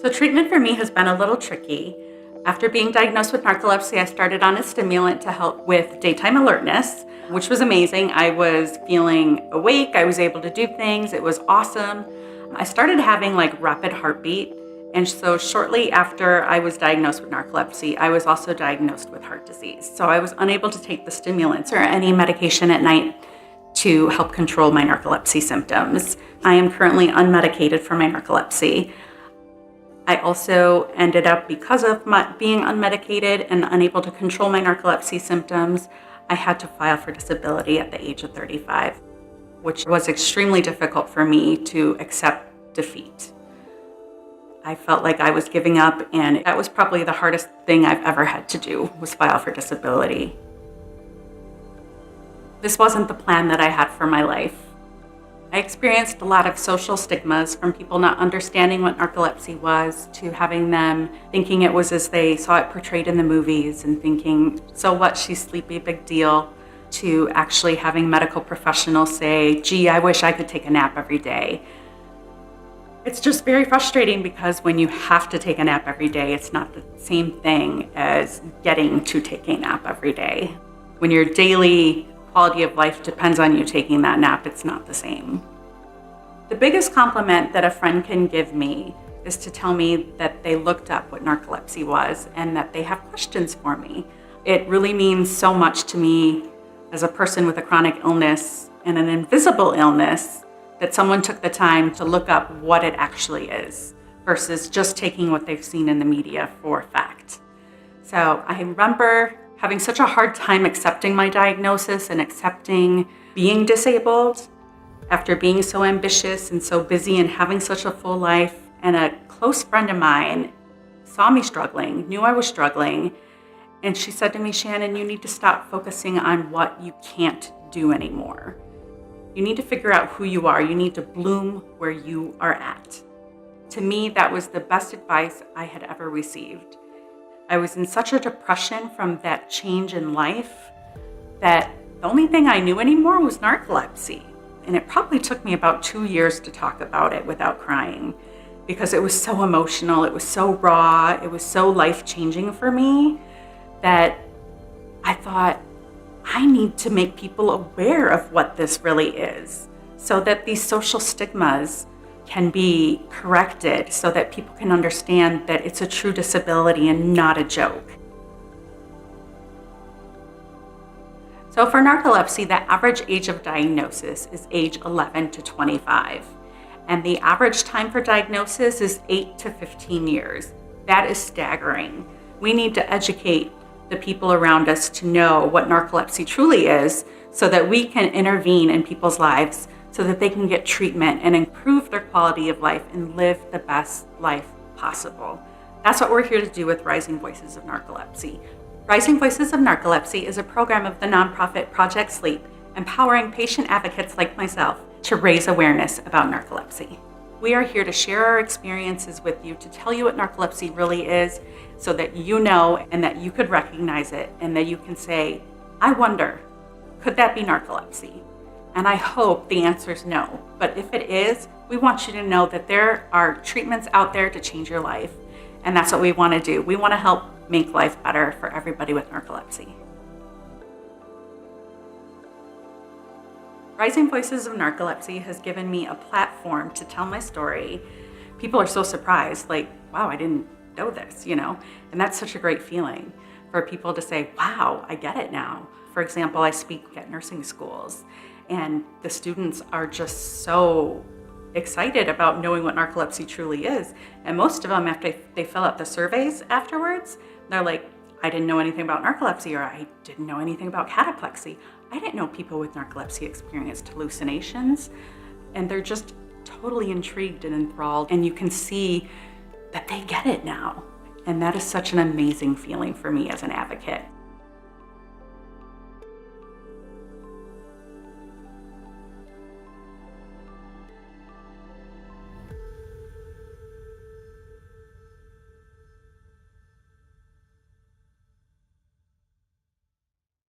So treatment for me has been a little tricky. After being diagnosed with narcolepsy, I started on a stimulant to help with daytime alertness, which was amazing. I was feeling awake. I was able to do things. It was awesome. I started having rapid heartbeat. And so shortly after I was diagnosed with narcolepsy, I was also diagnosed with heart disease. So I was unable to take the stimulants or any medication at night to help control my narcolepsy symptoms. I am currently unmedicated for my narcolepsy. I also ended up, because of my being unmedicated and unable to control my narcolepsy symptoms, I had to file for disability at the age of 35, which was extremely difficult for me to accept defeat. I felt like I was giving up, and that was probably the hardest thing I've ever had to do, was file for disability. This wasn't the plan that I had for my life. I experienced a lot of social stigmas, from people not understanding what narcolepsy was, to having them thinking it was as they saw it portrayed in the movies and thinking, so what, she's sleepy, big deal, to actually having medical professionals say, gee, I wish I could take a nap every day. It's just very frustrating, because when you have to take a nap every day, it's not the same thing as getting to take a nap every day. When your daily quality of life depends on you taking that nap, it's not the same. The biggest compliment that a friend can give me is to tell me that they looked up what narcolepsy was and that they have questions for me. It really means so much to me as a person with a chronic illness and an invisible illness that someone took the time to look up what it actually is versus just taking what they've seen in the media for fact. So I remember having such a hard time accepting my diagnosis and accepting being disabled after being so ambitious and so busy and having such a full life. And a close friend of mine saw me struggling, knew I was struggling, and she said to me, Shannon, you need to stop focusing on what you can't do anymore. You need to figure out who you are. You need to bloom where you are at. To me, that was the best advice I had ever received. I was in such a depression from that change in life that the only thing I knew anymore was narcolepsy. And it probably took me about 2 years to talk about it without crying, because it was so emotional, it was so raw, it was so life-changing for me that I thought, I need to make people aware of what this really is so that these social stigmas can be corrected, so that people can understand that it's a true disability and not a joke. So for narcolepsy, the average age of diagnosis is age 11 to 25. And the average time for diagnosis is 8 to 15 years. That is staggering. We need to educate the people around us to know what narcolepsy truly is, so that we can intervene in people's lives so that they can get treatment and improve their quality of life and live the best life possible. That's what we're here to do with Rising Voices of Narcolepsy. Rising Voices of Narcolepsy is a program of the nonprofit Project Sleep, empowering patient advocates like myself to raise awareness about narcolepsy. We are here to share our experiences with you, to tell you what narcolepsy really is, so that you know and that you could recognize it, and that you can say, I wonder, could that be narcolepsy? And I hope the answer is no. But if it is, we want you to know that there are treatments out there to change your life. And that's what we want to do. We want to help make life better for everybody with narcolepsy. Rising Voices of Narcolepsy has given me a platform to tell my story. People are so surprised, wow, I didn't know this, And that's such a great feeling for people to say, wow, I get it now. For example, I speak at nursing schools, and the students are just so excited about knowing what narcolepsy truly is. And most of them, after they fill out the surveys afterwards, they're like, I didn't know anything about narcolepsy, or I didn't know anything about cataplexy. I didn't know people with narcolepsy experienced hallucinations. And they're just totally intrigued and enthralled. And you can see that they get it now. And that is such an amazing feeling for me as an advocate.